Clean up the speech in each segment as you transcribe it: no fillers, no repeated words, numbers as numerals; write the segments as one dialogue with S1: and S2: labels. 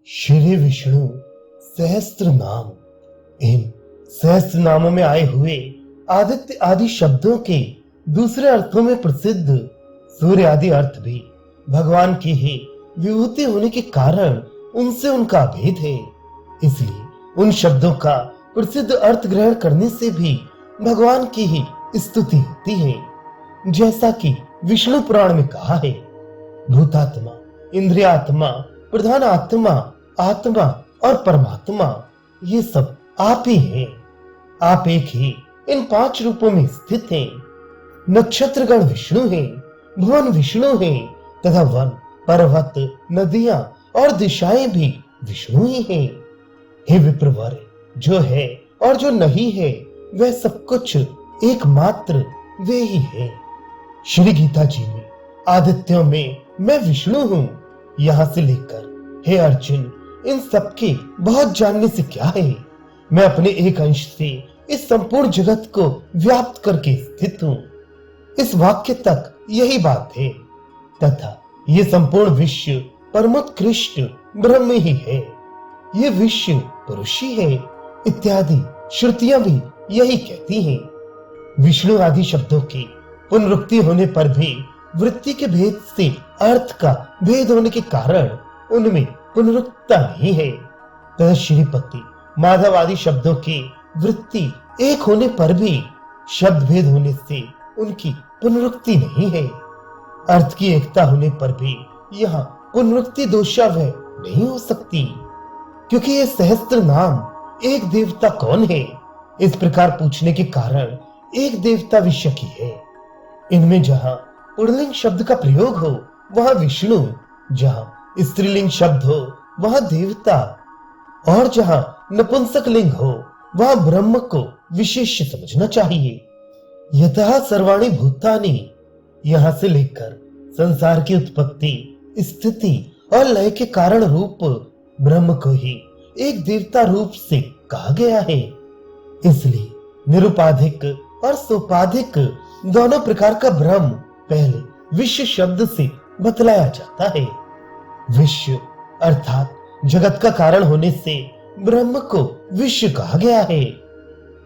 S1: श्री विष्णु सहस्त्र नाम। इन सहस्त्र नामों में आए हुए आदित्य आदि शब्दों के दूसरे अर्थों में प्रसिद्ध सूर्य आदि अर्थ भी भगवान की ही विभूति होने के कारण उनसे उनका भेद है। इसलिए उन शब्दों का प्रसिद्ध अर्थ ग्रहण करने से भी भगवान की ही स्तुति होती है। जैसा कि विष्णु पुराण में कहा है, भूतात्मा, इंद्रियात्मा, प्रधान आत्मा, आत्मा और परमात्मा ये सब आप ही हैं। आप एक ही इन 5 रूपों में स्थित हैं। नक्षत्रगण विष्णु हैं, भुवन विष्णु हैं तथा वन, पर्वत, नदियां और दिशाएं भी विष्णु ही हैं। हे विप्रवर, जो है और जो नहीं है वह सब कुछ एकमात्र वे ही है। श्री गीता जी में आदित्यों में मैं विष्णु हूँ यहाँ से लेकर हे अर्जुन इन सबके बहुत जानने से क्या है। मैं अपने एक अंश से इस संपूर्ण जगत को व्याप्त करके स्थित हूँ। इस वाक्य तक यही बात है तथा ये संपूर्ण विश्व परमोत्कृष्ट ब्रह्म ही है। ये विश्व पुरुष ही है इत्यादि श्रुतियां भी यही कहती हैं। विष्णु आदि शब्दों की पुनरुक्ति होने पर भी वृत्ति के भेद से अर्थ का भेद होने के कारण उनमें पुनरुक्तता नहीं है तथा श्रीपति, माधव आदि शब्दों की वृत्ति एक होने पर भी शब्द भेद होने से उनकी पुनरुक्ति नहीं है। अर्थ की एकता होने पर भी यहाँ पुनरुक्ति दोषावह नहीं हो सकती, क्योंकि ये सहस्त्र नाम एक देवता कौन है इस प्रकार पूछने के कारण एक देवता विषय की है। इनमें जहाँ पुल्लिंग शब्द का प्रयोग हो वहाँ विष्णु, जहाँ स्त्रीलिंग शब्द हो वहाँ देवता और जहाँ नपुंसक लिंग हो वहाँ ब्रह्म को विशेष समझना चाहिए। यतः सर्वाणि भूतानि, यहाँ से लेकर संसार की उत्पत्ति, स्थिति और लय के कारण रूप ब्रह्म को ही एक देवता रूप से कहा गया है। इसलिए निरुपाधिक और सोपाधिक दोनों प्रकार का ब्रह्म पहले विश्व शब्द से बतलाया जाता है। विश्व अर्थात जगत का कारण होने से ब्रह्म को विश्व कहा गया है।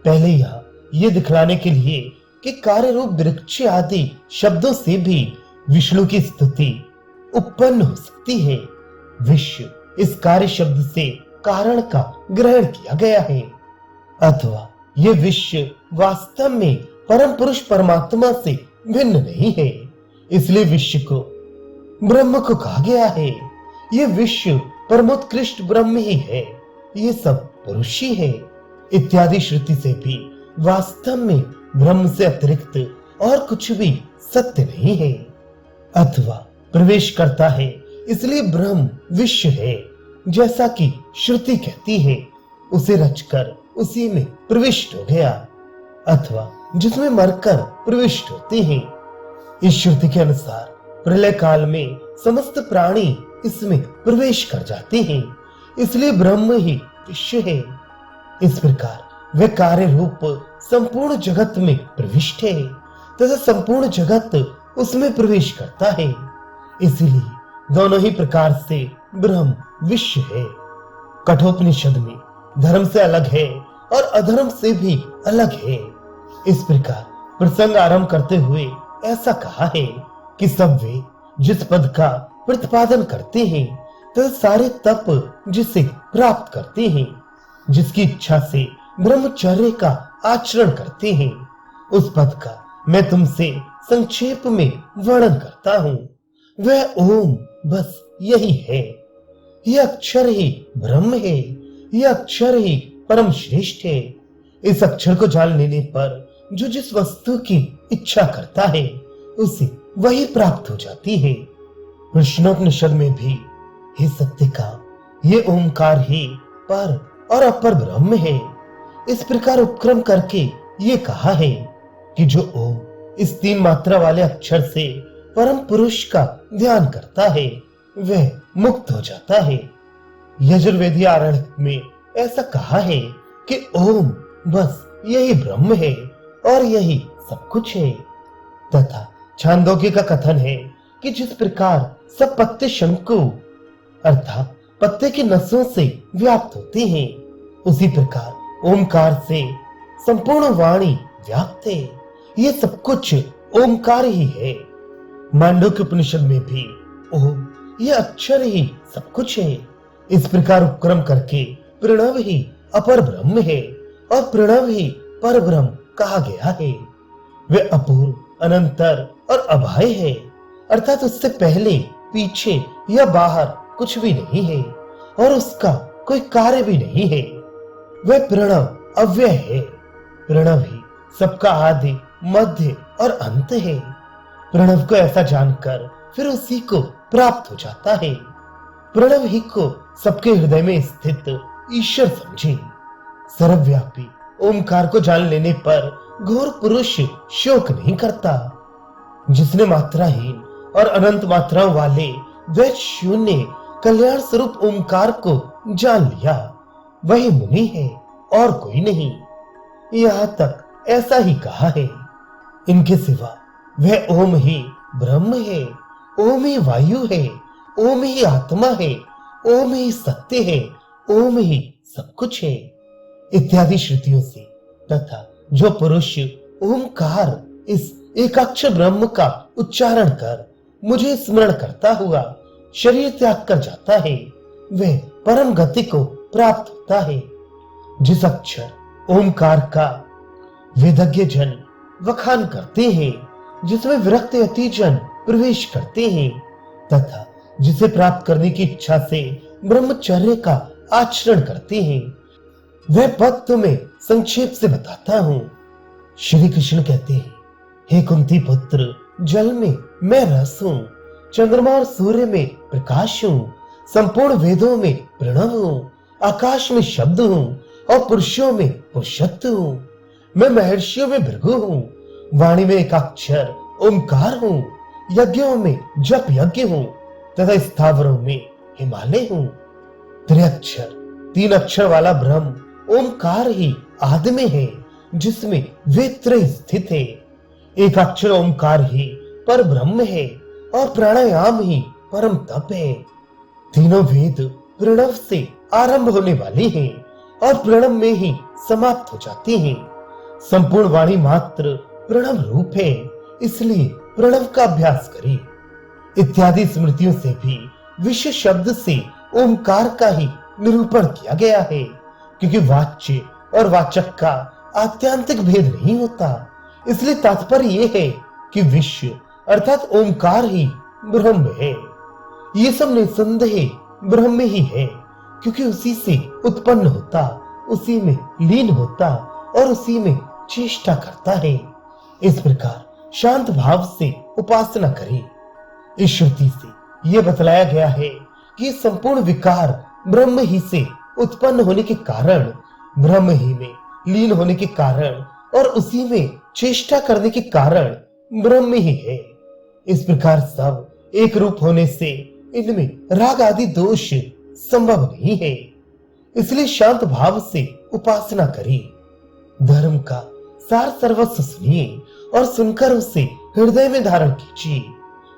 S1: पहले यह ये दिखलाने के लिए कि कार्य रूप वृक्ष आदि शब्दों से भी विष्णु की स्तुति उत्पन्न हो सकती है। विश्व इस कार्य शब्द से कारण का ग्रहण किया गया है, अथवा ये विश्व वास्तव में परम पुरुष परमात्मा से भिन्न नहीं है, इसलिए विश्व को ब्रह्म को कहा गया है। ये विश्व परमोत्कृष्ट ब्रह्म ही है, ये सब पुरुष ही है इत्यादि श्रुति से भी वास्तव में ब्रह्म से अतिरिक्त और कुछ भी सत्य नहीं है, अथवा प्रवेश करता है इसलिए ब्रह्म विश्व है। जैसा कि श्रुति कहती है, उसे रचकर उसी में प्रविष्ट हो गया, अथवा जिसमें मरकर प्रविष्ट होते हैं। इस श्रुति के अनुसार प्रलय काल में समस्त प्राणी इसमें प्रवेश कर जाते हैं, इसलिए ब्रह्म ही विश्व है। इस प्रकार वह कार्य रूप संपूर्ण जगत में प्रविष्ट है तथा संपूर्ण जगत उसमें प्रवेश करता है, इसलिए दोनों ही प्रकार से ब्रह्म विश्व है। कठोपनिषद में धर्म से अलग है और अधर्म से भी अलग है। इस प्रकार प्रसंग आरंभ करते हुए ऐसा कहा है कि सब वे जिस पद का प्रतिपादन करते हैं तो सारे तप जिसे प्राप्त करते हैं, जिसकी इच्छा से ब्रह्मचर्य का आचरण करते हैं, उस पद का मैं तुमसे संक्षेप में वर्णन करता हूँ। वह ओम बस यही है। यह अक्षर ही ब्रह्म है, यह अक्षर ही परम श्रेष्ठ है। इस अक्षर को जान लेने पर जो जिस वस्तु की इच्छा करता है उसे वही प्राप्त हो जाती है। कृष्णोपनिषद में भी हे सत्य का ये ओमकार ही पर और अपर ब्रह्म है। इस प्रकार उपक्रम करके ये कहा है कि जो ओम इस 3 मात्रा वाले अक्षर से परम पुरुष का ध्यान करता है वह मुक्त हो जाता है। यजुर्वेदीय आरण्यक में ऐसा कहा है कि ओम बस यही ब्रह्म है और यही सब कुछ है, तथा छांदोग्य का कथन है कि जिस प्रकार सब पत्ते शंकु अर्थात पत्ते की नसों से व्याप्त होते हैं, उसी प्रकार ओमकार से संपूर्ण वाणी व्याप्त है। ये सब कुछ ओमकार ही है। मांडुक्य उपनिषद में भी ओम ये अक्षर ही सब कुछ है। इस प्रकार उपक्रम करके प्रणव ही अपर ब्रह्म है और प्रणव ही पर ब्रह्म कहा गया है। वे अपूर्व, अनंतर और अभय है, अर्थात उससे पहले, पीछे या बाहर कुछ भी नहीं है और उसका कोई कार्य भी नहीं है। वह प्रणव अव्यय है। प्रणव ही सबका आदि, मध्य और अंत है। प्रणव को ऐसा जानकर फिर उसी को प्राप्त हो जाता है। प्रणव ही को सबके हृदय में स्थित ईश्वर समझे। सर्वव्यापी ओमकार को जान लेने पर घोर पुरुष शोक नहीं करता। जिसने मात्राहीन और अनंत मात्राओं वाले द्वैत शून्य कल्याण स्वरूप ओमकार को जान लिया, वही मुनि है और कोई नहीं। यहां तक ऐसा ही कहा है। इनके सिवा वह ओम ही ब्रह्म है, ओम ही वायु है, ओम ही आत्मा है, ओम ही सत्य है, ओम ही सब कुछ है इत्यादि श्रुतियों से तथा जो पुरुष ओमकार इस एकाक्षर ब्रह्म का उच्चारण कर मुझे स्मरण करता हुआ शरीर त्याग कर जाता है, वह परम गति को प्राप्त होता है। जिस अक्षर ओमकार का वेदज्ञ जन वखान करते हैं, जिसमें विरक्त यति जन प्रवेश करते हैं तथा जिसे प्राप्त करने की इच्छा से ब्रह्मचर्य का आचरण करते हैं, वह पद तुम्हें संक्षेप से बताता हूं। श्री कृष्ण कहते हैं, हे कुंती पुत्र, जल में मैं रस हूं, चंद्रमा और सूर्य में प्रकाश हूं, संपूर्ण वेदों में प्रणव हूं, आकाश में शब्द हूं और पुरुषों में पुरुषत्व हूं। मैं महर्षियों में भृगु हूं, वाणी में एकाक्षर ओमकार हूं, यज्ञों में जप यज्ञ हूं तथा स्थावरों में हिमालय हूं। त्रिअक्षर, तीन अक्षर वाला ब्रह्म ओमकार ही आदि में है, जिसमें वेद त्रय स्थित है। एक अक्षर ओमकार ही पर ब्रह्म है और प्राणायाम ही परम तप है। तीनों वेद प्रणव से आरंभ होने वाले हैं और प्रणव में ही समाप्त हो जाते हैं। संपूर्ण वाणी मात्र प्रणव रूप है, इसलिए प्रणव का अभ्यास करें। इत्यादि स्मृतियों से भी विश्व शब्द से ओमकार का ही निरूपण किया गया है, क्योंकि वाच्य और वाचक का आत्यांतिक भेद नहीं होता। इसलिए तात्पर्य यह है कि विश्व अर्थात ओमकार ही ब्रह्म है। ये सब निसंदेह ब्रह्म ही है, क्योंकि उसी से उत्पन्न होता, उसी में लीन होता और उसी में चेष्टा करता है। इस प्रकार शांत भाव से उपासना करें। इस श्रुति से यह बतलाया गया है कि संपूर्ण विकार ब्रह्म ही से उत्पन्न होने के कारण, ब्रह्म ही में लीन होने के कारण और उसी में चेष्टा करने के कारण ब्रह्म ही है। इस प्रकार सब एक रूप होने से इनमें राग आदि दोष संभव नहीं है। इसलिए शांत भाव से उपासना करें। धर्म का सार सर्वस्व सुनिए और सुनकर उसे हृदय में धारण कीजिए।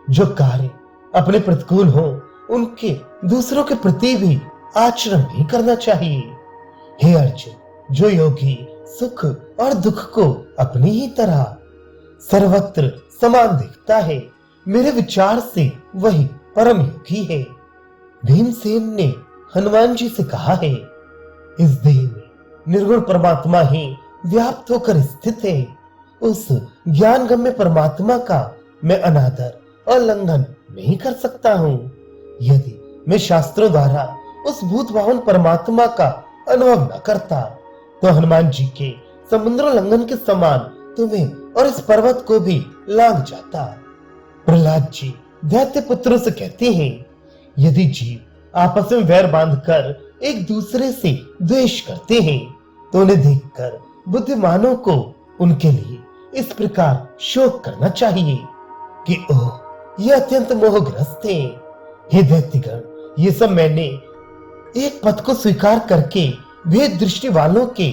S1: जो कार्य अपने प्रतिकूल हो, उनके दूसरों के प्रति भी आचरण नहीं करना चाहिए। हे अर्जुन, जो योगी सुख और दुख को अपनी ही तरह सर्वत्र समान देखता है, मेरे विचार से वही परम योगी है। भीमसेन ने हनुमान जी से कहा है, इस देह में निर्गुण परमात्मा ही व्याप्त होकर स्थित है। उस ज्ञान गम्य परमात्मा का मैं अनादर और उल्लंघन नहीं कर सकता हूँ। यदि मैं शास्त्रों द्वारा उस भूत भावन परमात्मा का अनुभव न करता, तो हनुमान जी के समुद्रोल्लंघन के समान तुम्हें और इस पर्वत को भी लांघ जाता। प्रहलाद जी दैत्य पुत्रों से कहते हैं, यदि जीव आपस में वैर बांधकर एक दूसरे से द्वेष करते हैं, तो उन्हें देखकर बुद्धिमानों को उनके लिए इस प्रकार शोक करना चाहिए कि ओह, ये अत्यंत मोहग्रस्त हैं। हे दैत्यगण, ये सब मैंने एक पद को स्वीकार करके भेद दृष्टि वालों के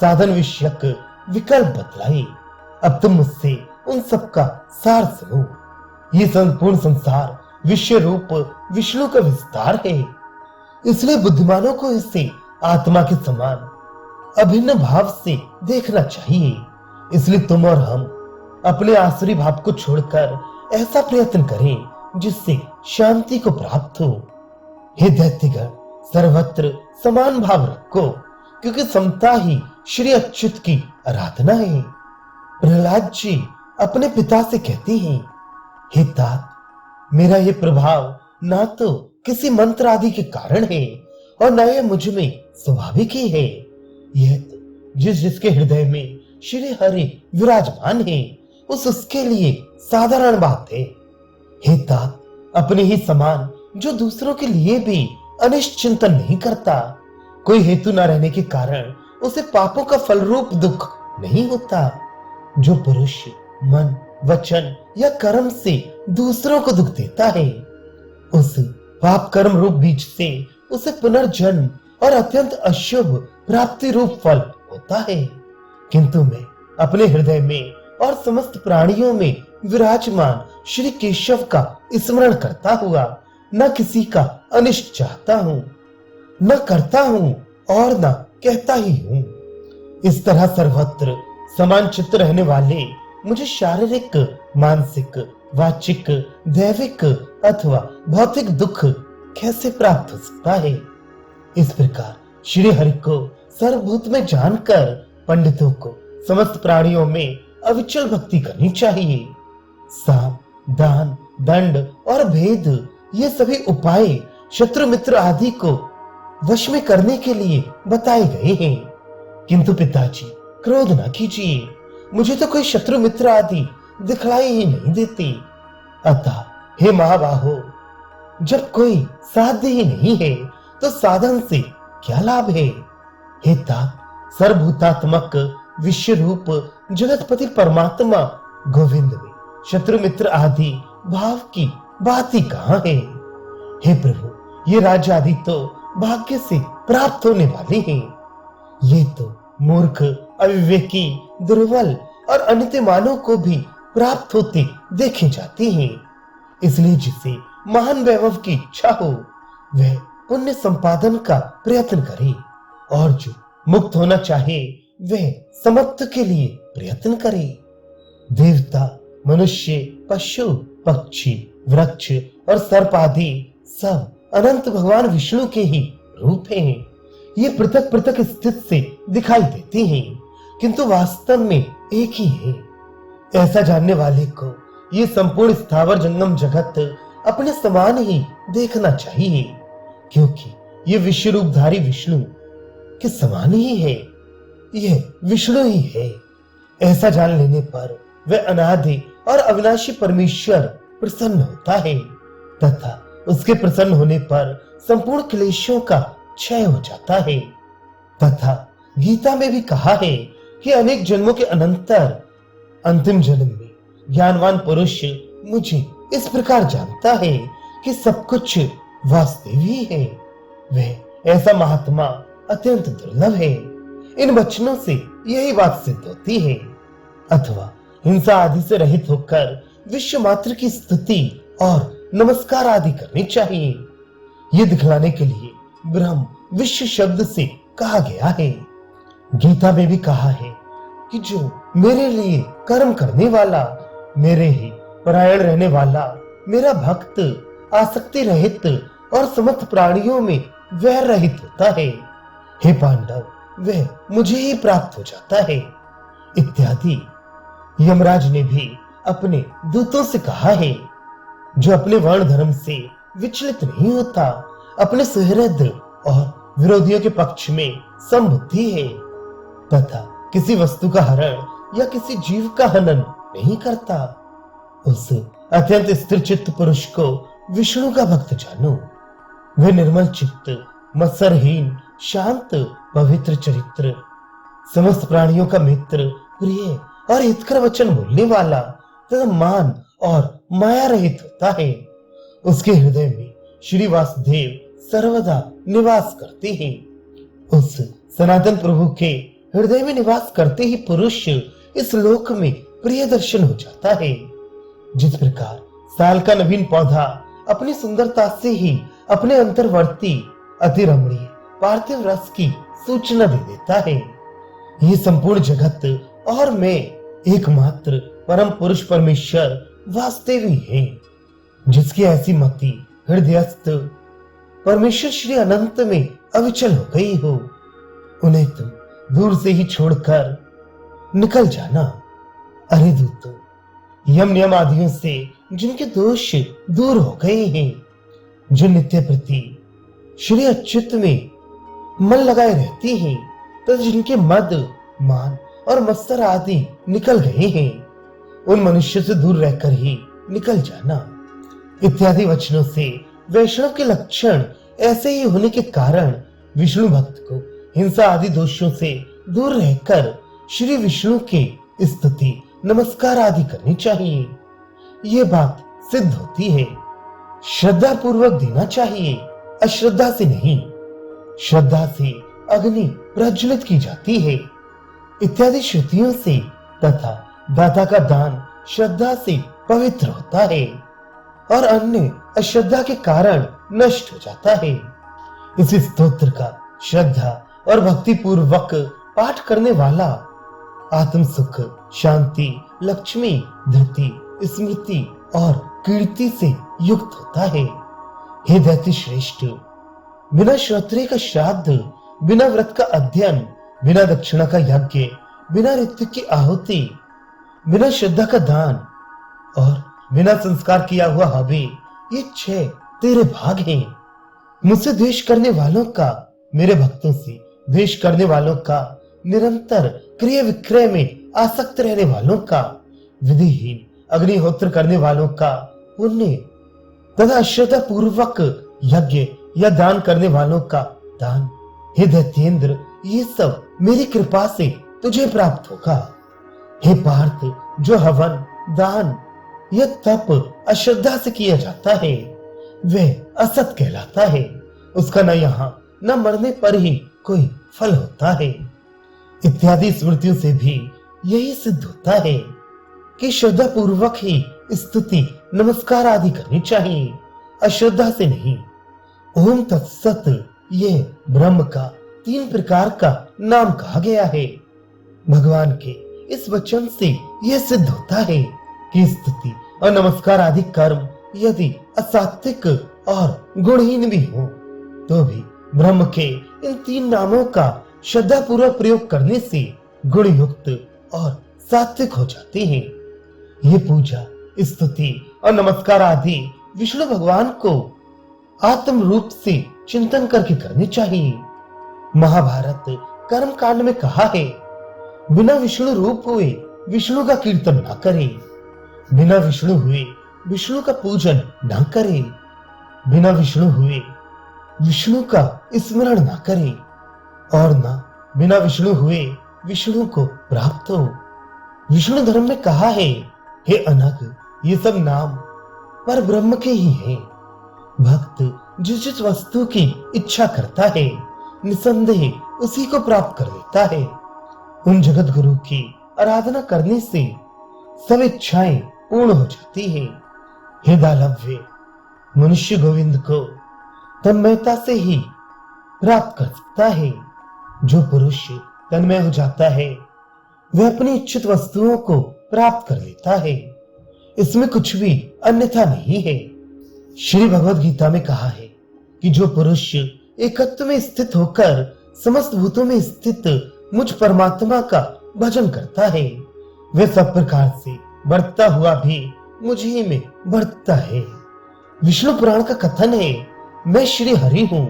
S1: साधन विषयक विकल्प बतलाए। अब तुम मुझसे उन सब का सार सुनो। ये संपूर्ण संसार विश्व रूप विष्णु का विस्तार है। इसलिए बुद्धिमानों को इसे आत्मा के समान अभिन्न भाव से देखना चाहिए। इसलिए तुम और हम अपने आसुरी भाव को छोड़कर ऐसा प्रयत्न करें जिससे शांति को प्राप्त हो। हे दैत्यगण, सर्वत्र समान भाव रखो, क्योंकि समता ही श्री अच्युत की आराधना है। प्रहलाद जी अपने पिता से कहते हैं, हे तात, मेरा ये प्रभाव ना तो किसी मंत्र आदि के कारण है और न यह मुझ में स्वाभाविक ही है। यह तो जिसके हृदय में श्री हरि विराजमान है उसके लिए साधारण बात है। हे तात, अपने ही समान जो दूसरों के लिए भी अनिष्ट चिंतन नहीं करता, कोई हेतु न रहने के कारण उसे पापों का फलरूप दुख नहीं होता। जो पुरुष मन, वचन या कर्म से दूसरों को दुख देता है, उस पाप कर्म रूप बीज से उसे पुनर्जन्म और अत्यंत अशुभ प्राप्ति रूप फल होता है। किंतु मैं अपने हृदय में और समस्त प्राणियों में विराजमान श्री केशव का स्मरण करता हुआ न किसी का अनिष्ट चाहता हूँ, न करता हूँ और न कहता ही हूँ। इस तरह सर्वत्र समान चित्त रहने वाले मुझे शारीरिक, मानसिक, वाचिक, दैविक अथवा भौतिक दुख कैसे प्राप्त हो सकता है। इस प्रकार श्री हरि को सर्वभूत में जानकर पंडितों को समस्त प्राणियों में अविचल भक्ति करनी चाहिए। साम, दान, दंड और भेद ये सभी उपाय शत्रु मित्र आदि को वश में करने के लिए बताए गए हैं। किंतु पिताजी, क्रोध न कीजिए, मुझे तो कोई शत्रु मित्र आदि दिखलाई ही नहीं देती। अतः हे महाबाहो, जब कोई साध्य ही नहीं है तो साधन से क्या लाभ है। हे तात, सर्वभूतात्मक विश्व रूप जगतपति परमात्मा गोविंद में शत्रु मित्र आदि भाव की बात ही कहाँ है। हे प्रभु, ये राज्य आदि तो भाग्य से प्राप्त होने वाले हैं। ये तो मूर्ख, अविवेकी, दुर्बल और अनित्यमानों को भी प्राप्त होते देखे जाते हैं। इसलिए जिसे महान वैभव की इच्छा हो वह पुण्य संपादन का प्रयत्न करे, और जो मुक्त होना चाहे वह समत्व के लिए प्रयत्न करे। देवता, मनुष्य, पशु, पक्षी, वृक्ष और सर्प आदि सब अनंत भगवान विष्णु के ही रूप हैं। ये पृथक पृथक स्थित से दिखाई देते हैं, किंतु वास्तव में एक ही है। ऐसा जानने वाले को ये संपूर्ण स्थावर जंगम जगत अपने समान ही देखना चाहिए, क्योंकि ये विश्व रूपधारी विष्णु के समान ही है। यह विष्णु ही है। ऐसा जान लेने पर वह अनादि और अविनाशी परमेश्वर प्रसन्न होता है, तथा उसके प्रसन्न होने पर संपूर्ण क्लेशों का क्षय हो जाता है। तथा गीता में भी कहा है कि अनेक जन्मों के अनंतर अंतिम जन्म में ज्ञानवान पुरुष मुझे इस प्रकार जानता है कि सब कुछ वास्तव ही है। वह ऐसा महात्मा अत्यंत दुर्लभ है। इन वचनों से यही बात सिद्ध होती है। अथवा हिंसा आदि से रहित होकर विश्व मात्र की स्तुति और नमस्कार आदि करनी चाहिए। ये दिखलाने के लिए ब्रह्म विश्व शब्द से कहा गया है। गीता में भी कहा है कि जो मेरे लिए कर्म करने वाला, मेरे ही परायण रहने वाला, मेरा भक्त, आसक्ति रहित और समस्त प्राणियों में वैर रहित होता है, हे पांडव, वह मुझे ही प्राप्त हो जाता है इत्यादि। यमराज ने भी अपने दूतों से कहा है, जो अपने वर्ण धर्म से विचलित नहीं होता, अपने सुहृद और विरोधियों के पक्ष में समबुद्धि है, तथा किसी वस्तु का हरण या किसी जीव का हनन नहीं करता, उस अत्यंत स्थिर चित्त पुरुष को विष्णु का भक्त जानो। वह निर्मल चित्त, मत्सरहीन, शांत, पवित्र चरित्र, समस्त प्राणियों का मित्र, प्रिय और हितकर वचन बोलने वाला तथा मान और माया रहित होता है। उसके हृदय में श्री वासुदेव सर्वदा निवास करते हैं। उस सनातन प्रभु के हृदय में निवास करते ही पुरुष इस लोक में प्रिय दर्शन हो जाता है। जिस प्रकार साल का नवीन पौधा अपनी सुंदरता से ही अपने अंतर्वर्ती अति रमणीय पार्थिव रस की सूचना दे देता है। ये संपूर्ण जगत और मैं एकमात्र परम पुरुष परमेश्वर वास्तवी है, जिसकी ऐसी मति हृदयस्थ परमेश्वर श्री अनंत में अविचल हो गई हो, उन्हें तुम दूर से ही छोड़कर निकल जाना। अरे दूतों, यम नियम आदियों से जिनके दोष दूर हो गए हैं, जो नित्य प्रति श्री अच्युत में मन लगाए रहती हैं, तो जिनके मद मान और मत्सर आदि निकल गए हैं, उन मनुष्य से दूर रहकर ही निकल जाना। इत्यादि वचनों से वैष्णव के लक्षण ऐसे ही होने के कारण विष्णु भक्त को हिंसा आदि दोषों से दूर रहकर श्री विष्णु के स्तुति नमस्कार आदि करनी चाहिए। ये बात सिद्ध होती है। श्रद्धा पूर्वक देना चाहिए, अश्रद्धा से नहीं। श्रद्धा से अग्नि प्रज्वलित की जाती है इत्यादि श्रुतियों से, तथा दाता का दान श्रद्धा से पवित्र होता है और अन्य अश्रद्धा के कारण नष्ट हो जाता है। इस स्तोत्र का श्रद्धा और भक्ति पूर्वक पाठ करने वाला आत्म सुख, शांति, लक्ष्मी, धृति, स्मृति और कीर्ति से युक्त होता है। हे दैत्य श्रेष्ठ, बिना श्रोत्रिय का श्राद्ध, बिना व्रत का अध्ययन, बिना दक्षिणा का यज्ञ, बिना ऋतु की आहुति, बिना श्रद्धा का दान और बिना संस्कार किया हुआ हवि, ये 6 तेरे भाग हैं। मुझसे द्वेष करने वालों का, मेरे भक्तों से द्वेष करने वालों का, निरंतर क्रिया विक्रय में आसक्त रहने वालों का, विधिहीन अग्निहोत्र करने वालों का पुण्य तथा श्रद्धा पूर्वक यज्ञ या दान करने वालों का दान। हे दैत्येंद्र, ये सब मेरी कृपा से तुझे प्राप्त होगा। हे पार्थ, जो हवन, दान या तप अश्रद्धा से किया जाता है, वह असत कहलाता है। उसका न यहाँ न मरने पर ही कोई फल होता है। इत्यादि स्मृतियों से भी यही सिद्ध होता है कि श्रद्धा पूर्वक ही स्तुति नमस्कार आदि करनी चाहिए, अश्रद्धा से नहीं। ओम तत्सत, ये ब्रह्म का 3 प्रकार का नाम कहा गया है। भगवान के इस वचन से यह सिद्ध होता है कि स्तुति और नमस्कार आदि कर्म यदि असात्विक और गुणहीन भी हो, तो भी ब्रह्म के इन 3 नामों का श्रद्धा पूर्वक प्रयोग करने से गुण युक्त और सात्विक हो जाते हैं। ये पूजा, स्तुति और नमस्कार आदि विष्णु भगवान को आत्म रूप से चिंतन करके करनी चाहिए। महाभारत कर्म कांड में कहा है, बिना विष्णु रूप हुए विष्णु का कीर्तन ना करे, बिना विष्णु हुए विष्णु का पूजन ना करे, बिना विष्णु हुए विष्णु का स्मरण ना करे और ना बिना विष्णु हुए विष्णु को प्राप्त हो। विष्णु धर्म में कहा है, हे अनग, ये सब नाम पर ब्रह्म के ही है। भक्त जिस जिस वस्तु की इच्छा करता है, निसंदेह उसी को प्राप्त कर लेता है। उन जगत गुरु की आराधना करने से सब इच्छाएं पूर्ण हो जाती है। हे दालव्य, मनुष्य गोविंद को तन्मयता से ही प्राप्त कर सकता है। जो पुरुष तन्मय हो जाता है, वह अपनी इच्छित वस्तुओं को प्राप्त कर लेता है। इसमें कुछ भी अन्यथा नहीं है। श्री भगवद गीता में कहा है कि जो पुरुष एकत्व में स्थित होकर समस्त भूतों में स्थित मुझ परमात्मा का भजन करता है, वह सब प्रकार से बढ़ता हुआ भी मुझ ही में बढ़ता है। विष्णु पुराण का कथन है, मैं श्री हरि हूँ,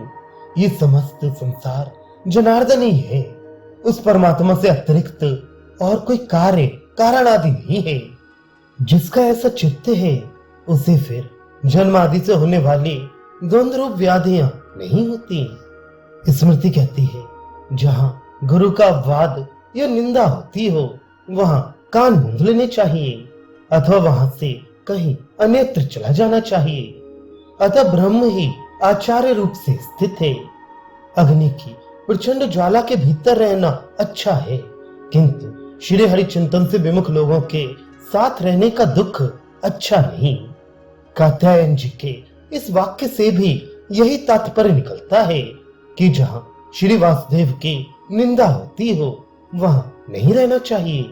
S1: ये समस्त संसार जनार्दन ही है। उस परमात्मा से अतिरिक्त और कोई कार्य कारण आदि नहीं है। जिसका ऐसा चित्त है, उसे फिर जन्म आदि से होने वाली द्वंद्व रूप व्याधियां नहीं होती। स्मृति कहती है, जहां गुरु का वाद या निंदा होती हो, वहां कान मूंद लेने चाहिए अथवा वहां से कहीं अन्यत्र चला जाना चाहिए। अतः ब्रह्म ही आचार्य रूप से स्थित है। अग्नि की प्रचंड ज्वाला के भीतर रहना अच्छा है, किंतु श्री हरि चिंतन से विमुख लोगों के साथ रहने का दुख अच्छा नहीं। कात्यायन जी के इस वाक्य से भी यही तात्पर्य निकलता है कि जहां श्री वासुदेव की निंदा होती हो वहां नहीं रहना चाहिए।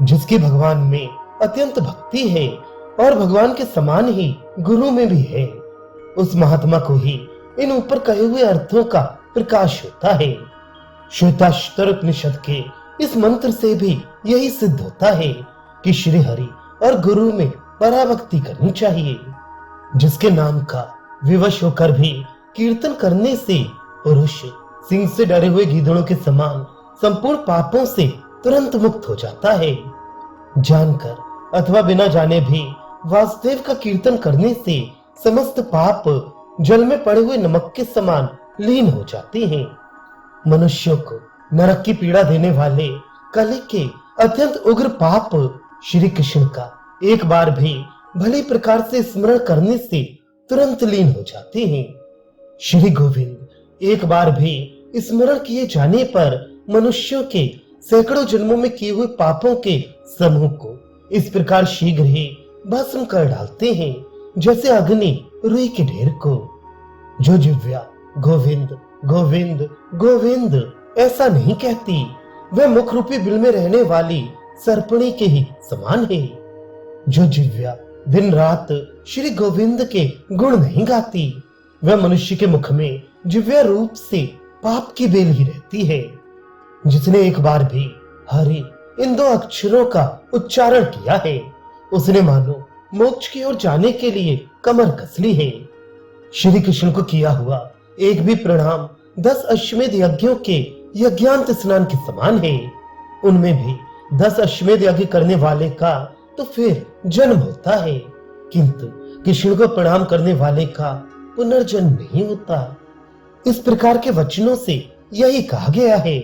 S1: जिसकी भगवान में अत्यंत भक्ति है और भगवान के समान ही गुरु में भी है, उस महात्मा को ही इन ऊपर कहे हुए अर्थों का प्रकाश होता है। श्वेताश्वतर उपनिषद के इस मंत्र से भी यही सिद्ध होता है कि श्री हरि और गुरु में पराभक्ति करनी चाहिए। जिसके नाम का विवश होकर भी कीर्तन करने से पुरुष सिंह से डरे हुए गीदड़ों के समान संपूर्ण पापों से तुरंत मुक्त हो जाता है। जानकर अथवा बिना जाने भी वासुदेव का कीर्तन करने से समस्त पाप जल में पड़े हुए नमक के समान लीन हो जाते हैं। मनुष्यों को नरक की पीड़ा देने वाले कली के अत्यंत उग्र पाप श्री कृष्ण का एक बार भी भली प्रकार से स्मरण करने से तुरंत लीन हो जाते हैं। श्री गोविंद एक बार भी स्मरण किए जाने पर मनुष्यों के सैकड़ों जन्मों में किए हुए पापों के समूह को इस प्रकार शीघ्र ही भस्म कर डालते हैं जैसे अग्नि रुई के ढेर को। जो जिव्या गोविंद गोविंद गोविंद ऐसा नहीं कहती, वह मुख रूपी बिल में रहने वाली सर्पणी के ही समान है। जो जिव्या दिन रात श्री गोविंद के गुण नहीं गाती, वह मनुष्य के मुख में जिव्या रूप से पाप की बेल ही रहती है। जिसने एक बार भी हरि इन दो अक्षरों का उच्चारण किया है, उसने मानो मोक्ष की ओर जाने के लिए कमर कस ली है। श्री कृष्ण को किया हुआ एक भी प्रणाम 10 अश्वमेध यज्ञों के यज्ञांत स्नान के समान है। उनमें भी 10 अश्वमेध यज्ञ करने वाले का तो फिर जन्म होता है, किंतु कृष्ण को प्रणाम करने वाले का पुनर्जन्म नहीं होता। इस प्रकार के वचनों से यही कहा गया है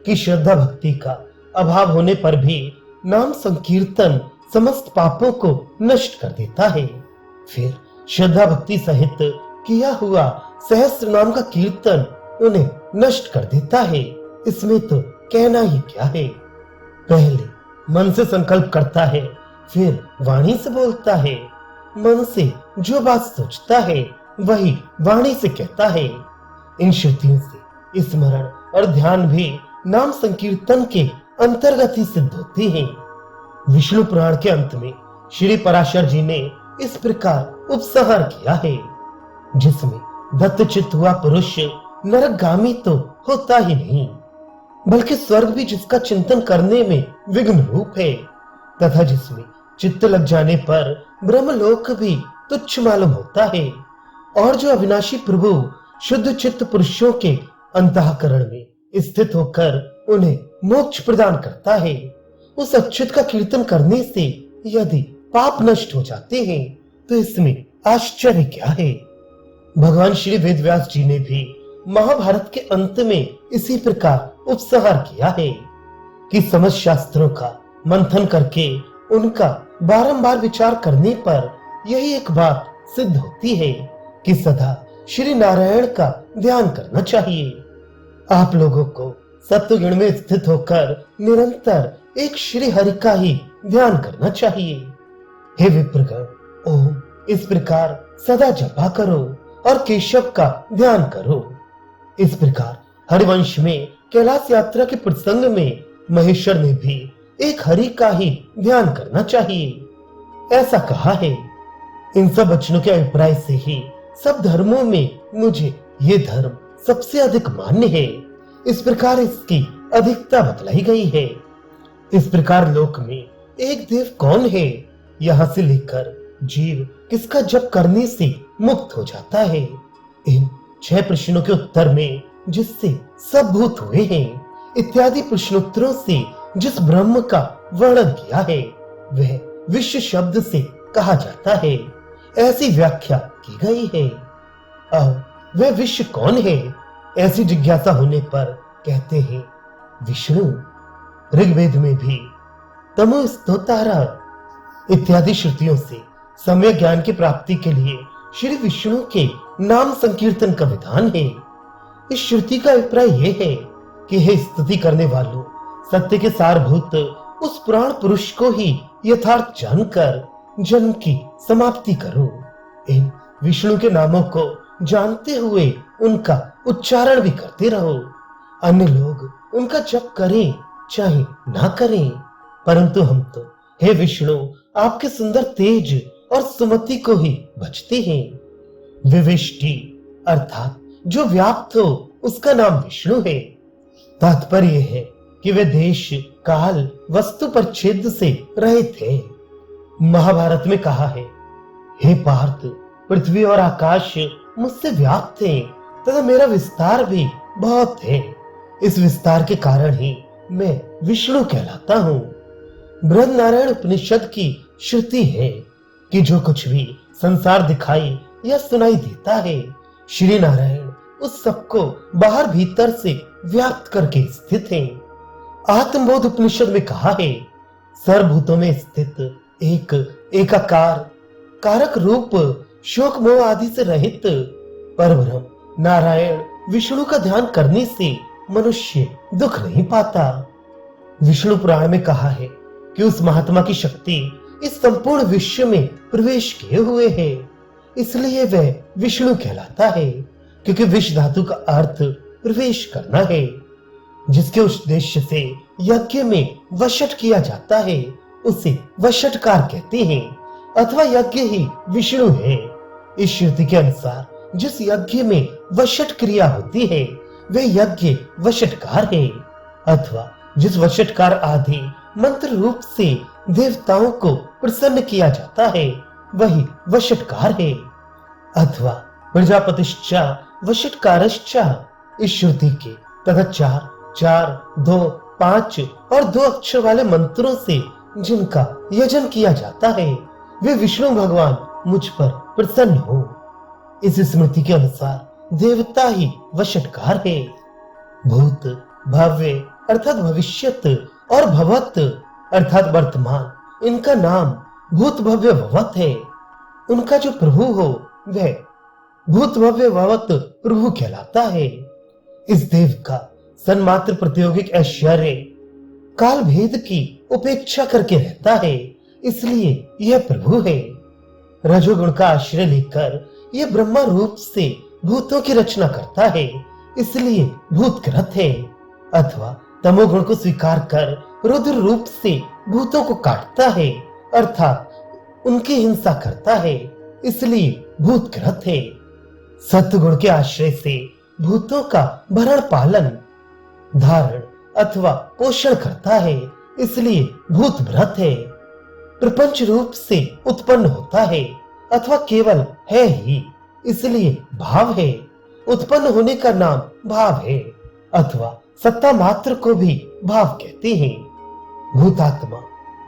S1: कि श्रद्धा भक्ति का अभाव होने पर भी नाम संकीर्तन समस्त पापों को नष्ट कर देता है। फिर श्रद्धा भक्ति सहित किया हुआ सहस्त्र नाम का कीर्तन उन्हें नष्ट कर देता है। इसमें तो कहना ही क्या है। पहले मन से संकल्प करता है, फिर वाणी से बोलता है। मन से जो बात सोचता है वही वाणी से कहता है। इन श्रुतियों से स्मरण और ध्यान भी नाम संकीर्तन के अंतर्गत ही सिद्ध होती है। विष्णु पुराण के अंत में श्री पराशर जी ने इस प्रकार उपसंहार किया है, जिसमें दत्तचित्त हुआ पुरुष नरकगामी तो होता ही नहीं, बल्कि स्वर्ग भी जिसका चिंतन करने में विघ्न रूप है, तथा जिसमें चित्त लग जाने पर ब्रह्मलोक भी तुच्छ मालूम होता है। और जो अविनाशी प्रभु शुद्ध चित्त पुरुषों के अंतःकरण में स्थित होकर उन्हें मोक्ष प्रदान करता है, उस अच्युत का कीर्तन करने से यदि पाप नष्ट हो जाते हैं तो इसमें आश्चर्य क्या है। भगवान श्री वेदव्यास जी ने भी महाभारत के अंत में इसी प्रकार उपसंहार किया है कि समस्त शास्त्रों का मंथन करके उनका बारंबार विचार करने पर यही एक बात सिद्ध होती है कि सदा श्री नारायण का ध्यान करना चाहिए। आप लोगों को सत्व गुण में स्थित होकर निरंतर एक श्री हरि का ही ध्यान करना चाहिए। हे विप्रगण, ओम इस प्रकार सदा जपा करो और केशव का ध्यान करो। इस प्रकार हरिवंश में कैलाश यात्रा के प्रसंग में महेश्वर ने भी एक हरि का ही ध्यान करना चाहिए, ऐसा कहा है। इन सब वचनों के अभिप्राय से ही सब धर्मों में मुझे ये धर्म सबसे अधिक मान्य है, इस प्रकार इसकी अधिकता बतलाई गई है। इस प्रकार लोक में एक देव कौन है, यहाँ से लेकर जीव किसका जप करने से मुक्त हो जाता है, इन 6 प्रश्नों के उत्तर में जिससे सब भूत हुए हैं इत्यादि प्रश्नोत्तरों से जिस ब्रह्म का वर्णन किया है वह विश्व शब्द से कहा जाता है, ऐसी व्याख्या की गई है। अब वह विश्व कौन है, ऐसी जिज्ञासा होने पर कहते हैं विष्णु। ऋग्वेद में भी तमो स्तोतारा इत्यादि श्रुतियों से सम्यक ज्ञान की प्राप्ति के लिए श्री विष्णु के नाम संकीर्तन का विधान है। इस श्रुति का अभिप्राय यह है कि हे स्तुति करने वालों, सत्य के सारभूत उस पुराण पुरुष को ही यथार्थ जानकर जन्म की समाप्ति करो। इन विष्णु के नामों को जानते हुए उनका उच्चारण भी करते रहो। अन्य लोग उनका जप करें चाहे ना करें, परंतु हम तो हे विष्णु आपके सुंदर तेज और सुमति को ही भजते हैं। विविष्टि अर्थात जो व्याप्त हो उसका नाम विष्णु है। तात्पर्य है कि वे देश काल वस्तु परिच्छेद से रहित है। महाभारत में कहा है, हे पार्थ पृथ्वी और आकाश मुझसे व्याप्त है तथा मेरा विस्तार भी बहुत है। इस विस्तार के कारण ही मैं विष्णु कहलाता हूँ। बृहन्नारायण उपनिषद की श्रुति है कि जो कुछ भी संसार दिखाई या सुनाई देता है, श्री नारायण उस सबको बाहर भीतर से व्याप्त करके स्थित है। आत्मबोध उपनिषद में कहा है, सर्वभूतों में स्थित एक एकाकार कारक रूप शोक मोह आदि से रहित परब्रह्म नारायण विष्णु का ध्यान करने से मनुष्य दुख नहीं पाता। विष्णु पुराण में कहा है कि उस महात्मा की शक्ति इस संपूर्ण विश्व में प्रवेश किए हुए है, इसलिए वह विष्णु कहलाता है, क्योंकि विष धातु का अर्थ प्रवेश करना है। जिसके उद्देश्य से यज्ञ में वशट किया जाता है उसे वशटकार कहते हैं, अथवा यज्ञ ही विष्णु है। इस श्रुति के अनुसार जिस यज्ञ में वशट क्रिया होती है वह यज्ञ वशटकार है, अथवा जिस वशटकार आदि मंत्र रूप से देवताओं को प्रसन्न किया जाता है वही वशटकार है, अथवा प्रजापतिश्चा वशटकारश्चा। इस श्रुति के तथा 4, 4, 2, 5 और 2 अक्षर वाले मंत्रों से जिनका यजन किया जाता है वे विष्णु भगवान मुझ पर प्रसन्न हो। इस स्मृति के अनुसार देवता ही वशटकार है। भूत भव्य अर्थात भविष्यत और भवत अर्थात वर्तमान, इनका नाम भूत भव्य भवत है। उनका जो प्रभु हो वह भूत भव्य भवत प्रभु कहलाता है। इस देव का सन्मात्र प्रातियोगिक ऐश्वर्य काल भेद की उपेक्षा करके रहता है, इसलिए यह प्रभु है। रजोगुण का आश्रय लेकर यह ब्रह्मा रूप से भूतों की रचना करता है, इसलिए भूतकृत है, अथवा तमोगुण को स्वीकार कर रुद्र रूप से भूतों को काटता है, अर्थात उनकी हिंसा करता है, इसलिए भूतकृत है। सत्वगुण के आश्रय से भूतों का भरण पालन धारण अथवा पोषण करता है, इसलिए भूत भ्रत है। प्रपंच रूप से उत्पन्न होता है अथवा केवल है ही, इसलिए भाव है। उत्पन्न होने का नाम भाव है, अथवा सत्ता मात्र को भी भाव कहते हैं। भूतात्मा,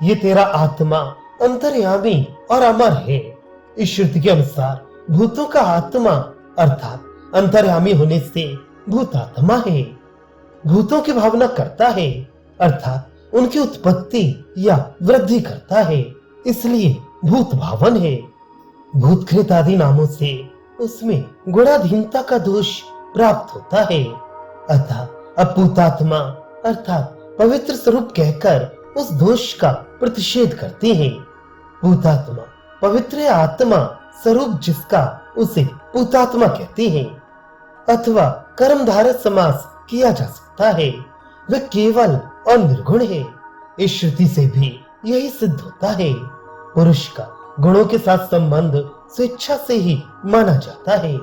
S1: ये तेरा आत्मा अंतर्यामी और अमर है। इस श्रुति के अनुसार भूतों का आत्मा अर्थात अंतर्यामी होने से भूतात्मा है। भूतों की भावना करता है अर्थात उनकी उत्पत्ति या वृद्धि करता है, इसलिए भूत भावन है। भूतकृत आदि नामों से उसमें गुणाधीनता का दोष प्राप्त होता है, अतः अपूतात्मा अर्थात पवित्र स्वरूप कहकर उस दोष का प्रतिषेध करते हैं। पूतात्मा पवित्र आत्मा स्वरूप जिसका उसे पूतात्मा कहते हैं, अथवा कर्मधारय समास किया जा सकता है, वह केवल और निर्गुण है। इस श्रुति से भी यही सिद्ध होता है। पुरुष का गुणों के साथ संबंध स्वेच्छा से ही माना जाता है।